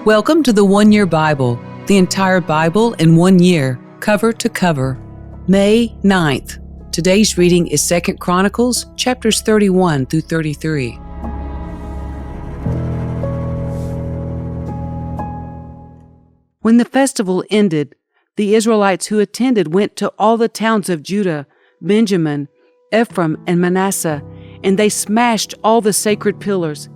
Welcome to the 1 Year Bible, the entire Bible in 1 year, cover to cover. May 9th. Today's reading is 2 Chronicles, chapters 31 through 33. When the festival ended, the Israelites who attended went to all the towns of Judah, Benjamin, Ephraim, and Manasseh, and they smashed all the sacred pillars,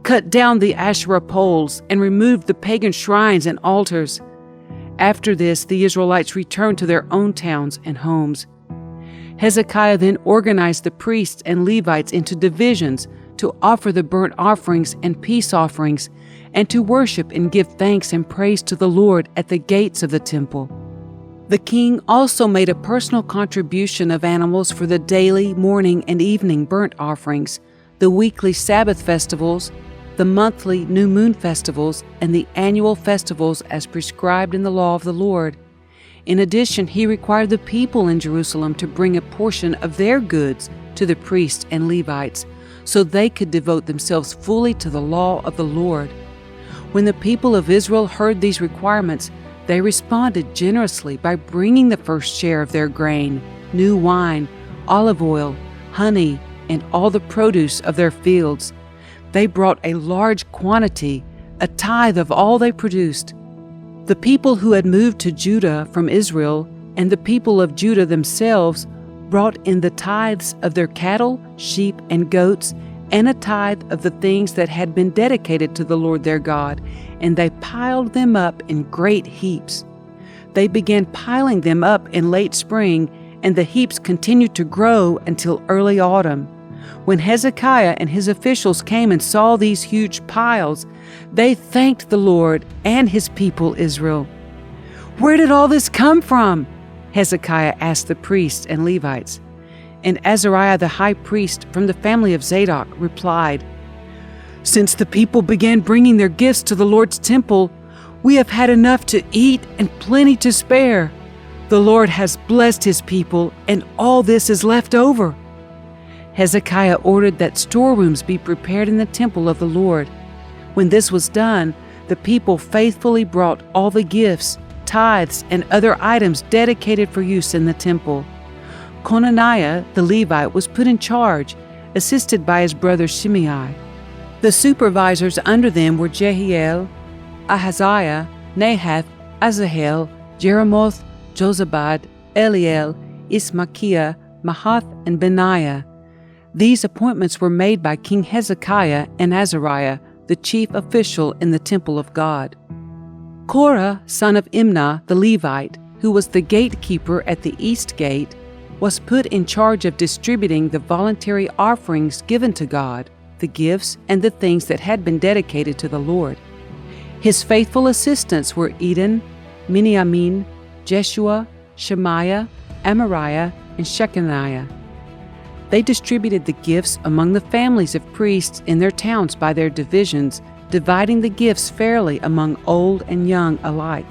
cut down the Asherah poles, and removed the pagan shrines and altars. After this, the Israelites returned to their own towns and homes. Hezekiah then organized the priests and Levites into divisions to offer the burnt offerings and peace offerings, and to worship and give thanks and praise to the Lord at the gates of the temple. The king also made a personal contribution of animals for the daily, morning, and evening burnt offerings, the weekly Sabbath festivals, the monthly new moon festivals, and the annual festivals as prescribed in the law of the Lord. In addition, he required the people in Jerusalem to bring a portion of their goods to the priests and Levites, so they could devote themselves fully to the law of the Lord. When the people of Israel heard these requirements, they responded generously by bringing the first share of their grain, new wine, olive oil, honey, and all the produce of their fields. They brought a large quantity, a tithe of all they produced. The people who had moved to Judah from Israel and the people of Judah themselves brought in the tithes of their cattle, sheep, and goats, and a tithe of the things that had been dedicated to the Lord their God, and they piled them up in great heaps. They began piling them up in late spring, and the heaps continued to grow until early autumn. When Hezekiah and his officials came and saw these huge piles, they thanked the Lord and his people Israel. "Where did all this come from?" Hezekiah asked the priests and Levites. And Azariah the high priest from the family of Zadok replied, "Since the people began bringing their gifts to the Lord's temple, we have had enough to eat and plenty to spare. The Lord has blessed his people, and all this is left over." Hezekiah ordered that storerooms be prepared in the temple of the Lord. When this was done, the people faithfully brought all the gifts, tithes, and other items dedicated for use in the temple. Conaniah the Levite was put in charge, assisted by his brother Shimei. The supervisors under them were Jehiel, Ahaziah, Nahath, Asahel, Jeremoth, Jozabad, Eliel, Ismachiah, Mahath, and Benaiah. These appointments were made by King Hezekiah and Azariah, the chief official in the temple of God. Korah, son of Imnah the Levite, who was the gatekeeper at the east gate, was put in charge of distributing the voluntary offerings given to God, the gifts, and the things that had been dedicated to the Lord. His faithful assistants were Eden, Miniamin, Jeshua, Shemaiah, Amariah, and Shechaniah. They distributed the gifts among the families of priests in their towns by their divisions, dividing the gifts fairly among old and young alike.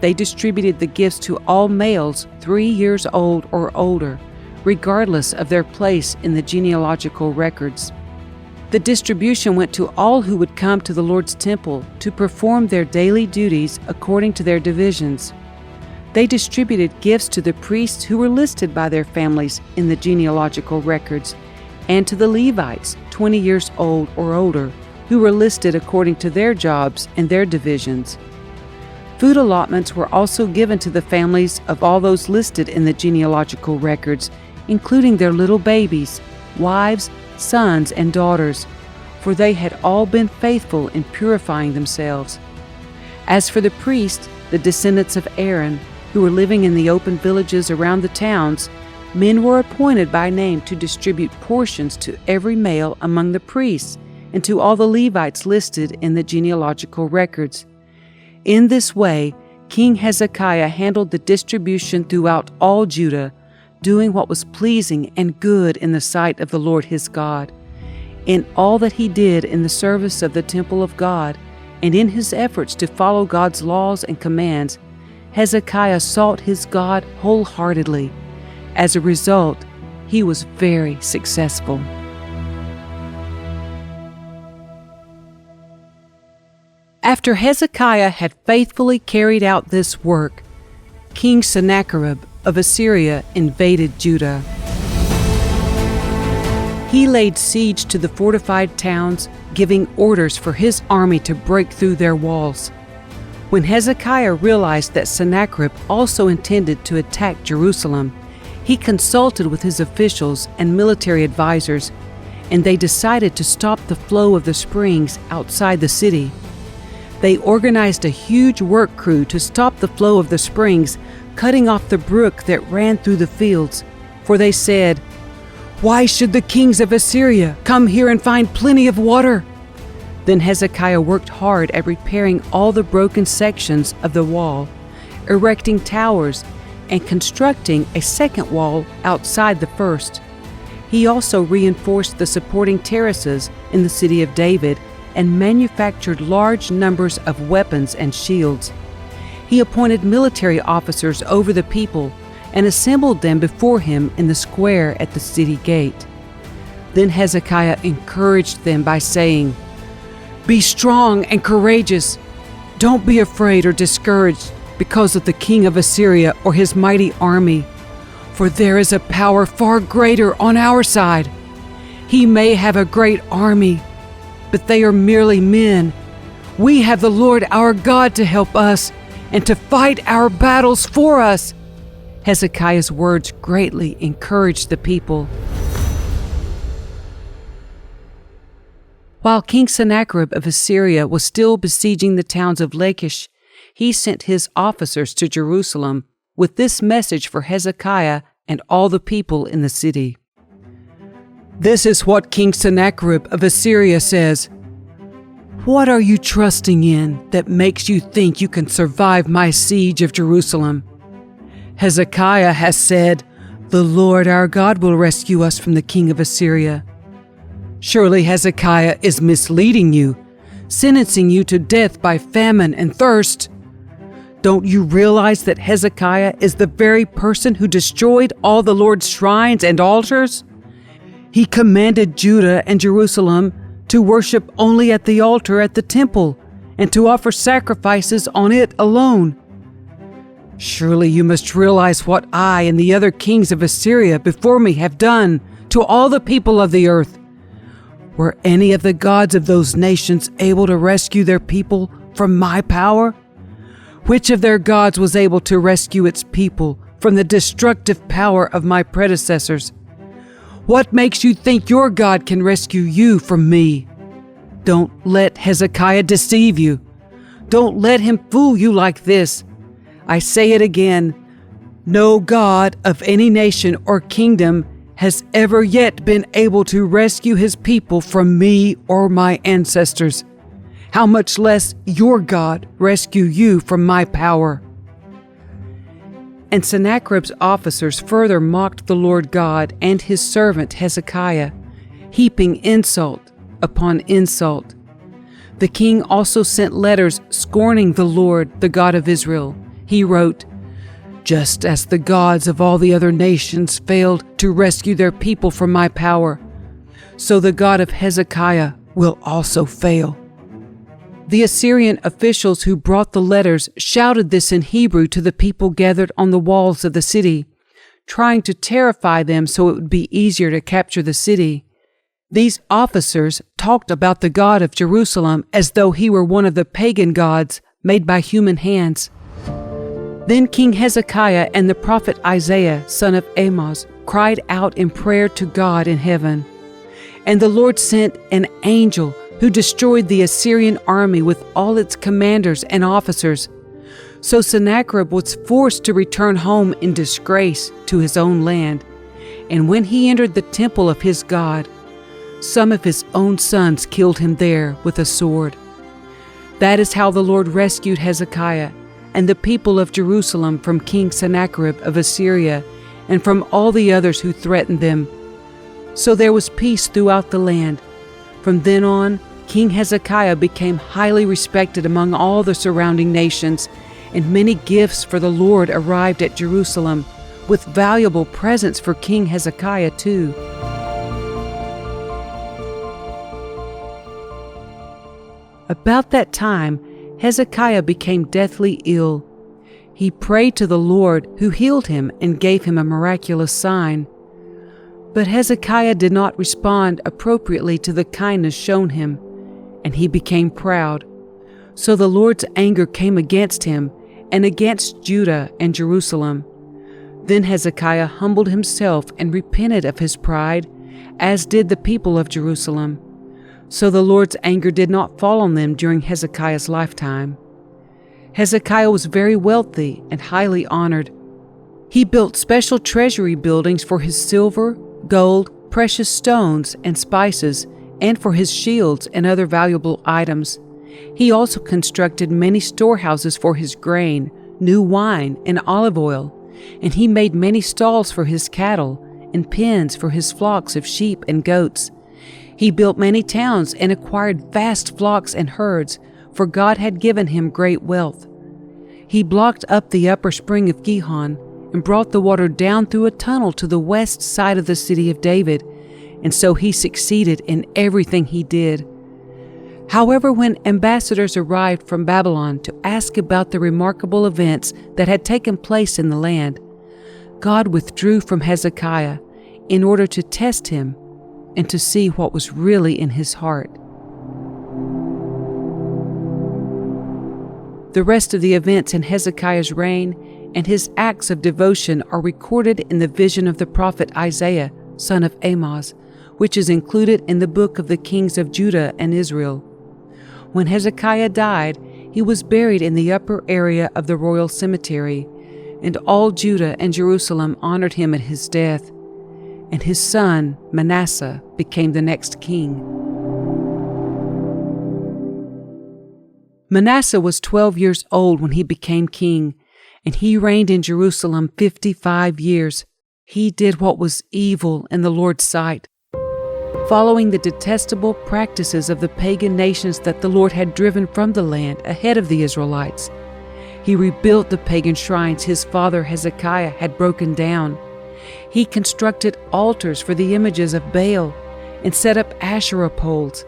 They distributed the gifts to all males 3 years old or older, regardless of their place in the genealogical records. The distribution went to all who would come to the Lord's temple to perform their daily duties according to their divisions. They distributed gifts to the priests who were listed by their families in the genealogical records, and to the Levites 20 years old or older, who were listed according to their jobs and their divisions. Food allotments were also given to the families of all those listed in the genealogical records, including their little babies, wives, sons, and daughters, for they had all been faithful in purifying themselves. As for the priests, the descendants of Aaron, who were living in the open villages around the towns, men were appointed by name to distribute portions to every male among the priests and to all the Levites listed in the genealogical records. In this way, King Hezekiah handled the distribution throughout all Judah, doing what was pleasing and good in the sight of the Lord his God. In all that he did in the service of the temple of God, and in his efforts to follow God's laws and commands, Hezekiah sought his God wholeheartedly. As a result, he was very successful. After Hezekiah had faithfully carried out this work, King Sennacherib of Assyria invaded Judah. He laid siege to the fortified towns, giving orders for his army to break through their walls. When Hezekiah realized that Sennacherib also intended to attack Jerusalem, he consulted with his officials and military advisors, and they decided to stop the flow of the springs outside the city. They organized a huge work crew to stop the flow of the springs, cutting off the brook that ran through the fields, for they said, "Why should the kings of Assyria come here and find plenty of water?" Then Hezekiah worked hard at repairing all the broken sections of the wall, erecting towers, and constructing a second wall outside the first. He also reinforced the supporting terraces in the city of David and manufactured large numbers of weapons and shields. He appointed military officers over the people and assembled them before him in the square at the city gate. Then Hezekiah encouraged them by saying, "Be strong and courageous. Don't be afraid or discouraged because of the king of Assyria or his mighty army, for there is a power far greater on our side. He may have a great army, but they are merely men. We have the Lord our God to help us and to fight our battles for us." Hezekiah's words greatly encouraged the people. While King Sennacherib of Assyria was still besieging the towns of Lachish, he sent his officers to Jerusalem with this message for Hezekiah and all the people in the city. "This is what King Sennacherib of Assyria says. What are you trusting in that makes you think you can survive my siege of Jerusalem? Hezekiah has said, 'The Lord our God will rescue us from the king of Assyria.' Surely Hezekiah is misleading you, sentencing you to death by famine and thirst. Don't you realize that Hezekiah is the very person who destroyed all the Lord's shrines and altars? He commanded Judah and Jerusalem to worship only at the altar at the temple and to offer sacrifices on it alone. Surely you must realize what I and the other kings of Assyria before me have done to all the people of the earth. Were any of the gods of those nations able to rescue their people from my power? Which of their gods was able to rescue its people from the destructive power of my predecessors? What makes you think your God can rescue you from me? Don't let Hezekiah deceive you. Don't let him fool you like this. I say it again, no God of any nation or kingdom has ever yet been able to rescue his people from me or my ancestors. How much less your God rescue you from my power?" And Sennacherib's officers further mocked the Lord God and his servant Hezekiah, heaping insult upon insult. The king also sent letters scorning the Lord, the God of Israel. He wrote, "Just as the gods of all the other nations failed to rescue their people from my power, so the God of Hezekiah will also fail." The Assyrian officials who brought the letters shouted this in Hebrew to the people gathered on the walls of the city, trying to terrify them so it would be easier to capture the city. These officers talked about the God of Jerusalem as though he were one of the pagan gods made by human hands. Then King Hezekiah and the prophet Isaiah, son of Amoz, cried out in prayer to God in heaven. And the Lord sent an angel who destroyed the Assyrian army with all its commanders and officers. So Sennacherib was forced to return home in disgrace to his own land. And when he entered the temple of his God, some of his own sons killed him there with a sword. That is how the Lord rescued Hezekiah and the people of Jerusalem from King Sennacherib of Assyria and from all the others who threatened them. So there was peace throughout the land. From then on, King Hezekiah became highly respected among all the surrounding nations, and many gifts for the Lord arrived at Jerusalem, with valuable presents for King Hezekiah too. About that time, Hezekiah became deathly ill. He prayed to the Lord, who healed him and gave him a miraculous sign. But Hezekiah did not respond appropriately to the kindness shown him, and he became proud. So the Lord's anger came against him and against Judah and Jerusalem. Then Hezekiah humbled himself and repented of his pride, as did the people of Jerusalem. So the Lord's anger did not fall on them during Hezekiah's lifetime. Hezekiah was very wealthy and highly honored. He built special treasury buildings for his silver, gold, precious stones, and spices, and for his shields and other valuable items. He also constructed many storehouses for his grain, new wine, and olive oil, and he made many stalls for his cattle and pens for his flocks of sheep and goats. He built many towns and acquired vast flocks and herds, for God had given him great wealth. He blocked up the upper spring of Gihon and brought the water down through a tunnel to the west side of the city of David, and so he succeeded in everything he did. However, when ambassadors arrived from Babylon to ask about the remarkable events that had taken place in the land, God withdrew from Hezekiah in order to test him and to see what was really in his heart. The rest of the events in Hezekiah's reign and his acts of devotion are recorded in the vision of the prophet Isaiah, son of Amoz, which is included in the book of the kings of Judah and Israel. When Hezekiah died, he was buried in the upper area of the royal cemetery, and all Judah and Jerusalem honored him at his death, and his son Manasseh became the next king. Manasseh was 12 years old when he became king, and he reigned in Jerusalem 55 years. He did what was evil in the Lord's sight, following the detestable practices of the pagan nations that the Lord had driven from the land ahead of the Israelites. He rebuilt the pagan shrines his father Hezekiah had broken down. He constructed altars for the images of Baal and set up Asherah poles.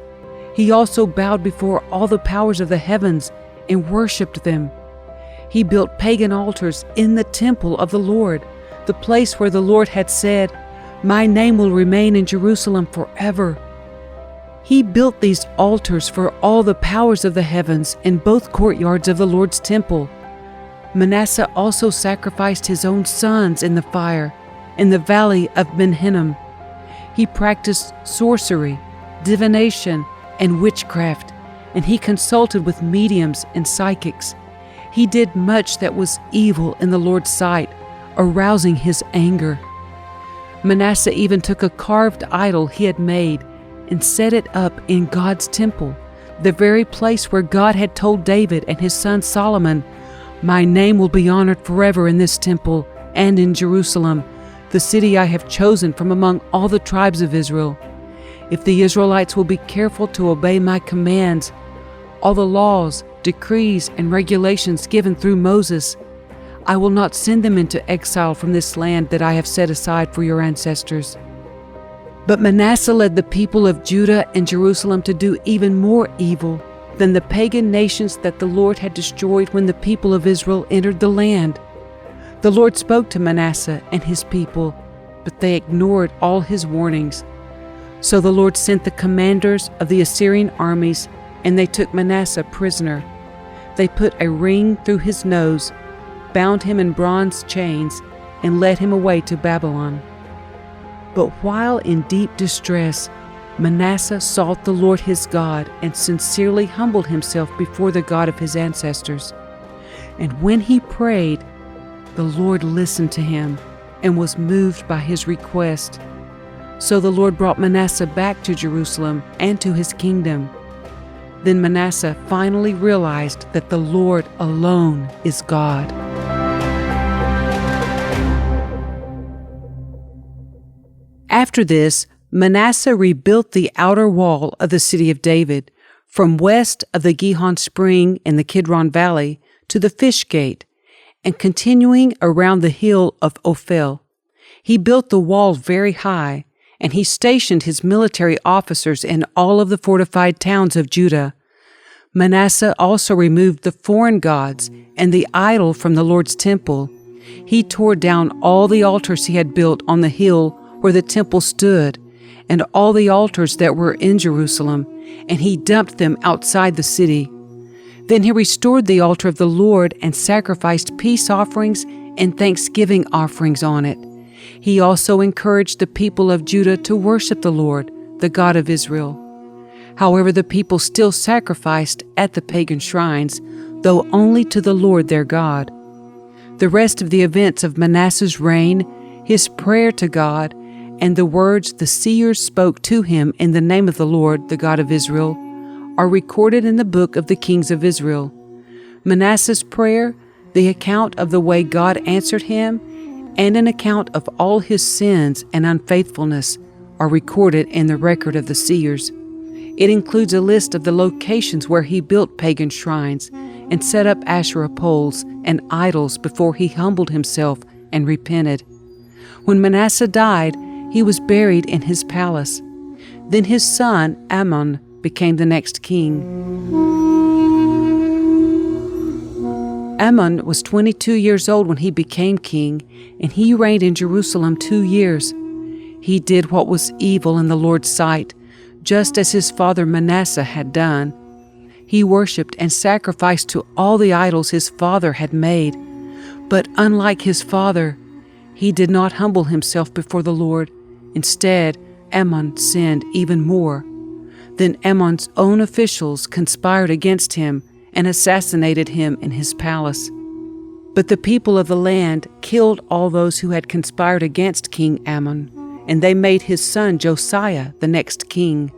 He also bowed before all the powers of the heavens and worshipped them. He built pagan altars in the temple of the Lord, the place where the Lord had said, "My name will remain in Jerusalem forever." He built these altars for all the powers of the heavens in both courtyards of the Lord's temple. Manasseh also sacrificed his own sons in the fire in the valley of Ben Hinnom. He practiced sorcery, divination, and witchcraft, and he consulted with mediums and psychics. He did much that was evil in the Lord's sight, arousing his anger. Manasseh even took a carved idol he had made and set it up in God's temple, the very place where God had told David and his son Solomon, "My name will be honored forever in this temple and in Jerusalem, the city I have chosen from among all the tribes of Israel. If the Israelites will be careful to obey my commands, all the laws, decrees, and regulations given through Moses, I will not send them into exile from this land that I have set aside for your ancestors." But Manasseh led the people of Judah and Jerusalem to do even more evil than the pagan nations that the Lord had destroyed when the people of Israel entered the land. The Lord spoke to Manasseh and his people, but they ignored all his warnings. So the Lord sent the commanders of the Assyrian armies, and they took Manasseh prisoner. They put a ring through his nose, bound him in bronze chains, and led him away to Babylon. But while in deep distress, Manasseh sought the Lord his God and sincerely humbled himself before the God of his ancestors. And when he prayed, the Lord listened to him and was moved by his request. So the Lord brought Manasseh back to Jerusalem and to his kingdom. Then Manasseh finally realized that the Lord alone is God. After this, Manasseh rebuilt the outer wall of the city of David, from west of the Gihon spring in the Kidron Valley to the Fish Gate, and continuing around the hill of Ophel. He built the wall very high, and he stationed his military officers in all of the fortified towns of Judah. Manasseh also removed the foreign gods and the idol from the Lord's temple. He tore down all the altars he had built on the hill where the temple stood, and all the altars that were in Jerusalem, and he dumped them outside the city. Then he restored the altar of the Lord and sacrificed peace offerings and thanksgiving offerings on it. He also encouraged the people of Judah to worship the Lord, the God of Israel. However, the people still sacrificed at the pagan shrines, though only to the Lord their God. The rest of the events of Manasseh's reign, his prayer to God, and the words the seers spoke to him in the name of the Lord, the God of Israel, are recorded in the book of the kings of Israel. Manasseh's prayer, the account of the way God answered him, and an account of all his sins and unfaithfulness are recorded in the record of the seers. It includes a list of the locations where he built pagan shrines and set up Asherah poles and idols before he humbled himself and repented. When Manasseh died, he was buried in his palace. Then his son Amon became the next king. Amon was 22 years old when he became king, and he reigned in Jerusalem 2 years. He did what was evil in the Lord's sight, just as his father Manasseh had done. He worshipped and sacrificed to all the idols his father had made. But unlike his father, he did not humble himself before the Lord. Instead, Amon sinned even more. Then Amon's own officials conspired against him and assassinated him in his palace. But the people of the land killed all those who had conspired against King Amon, and they made his son Josiah the next king.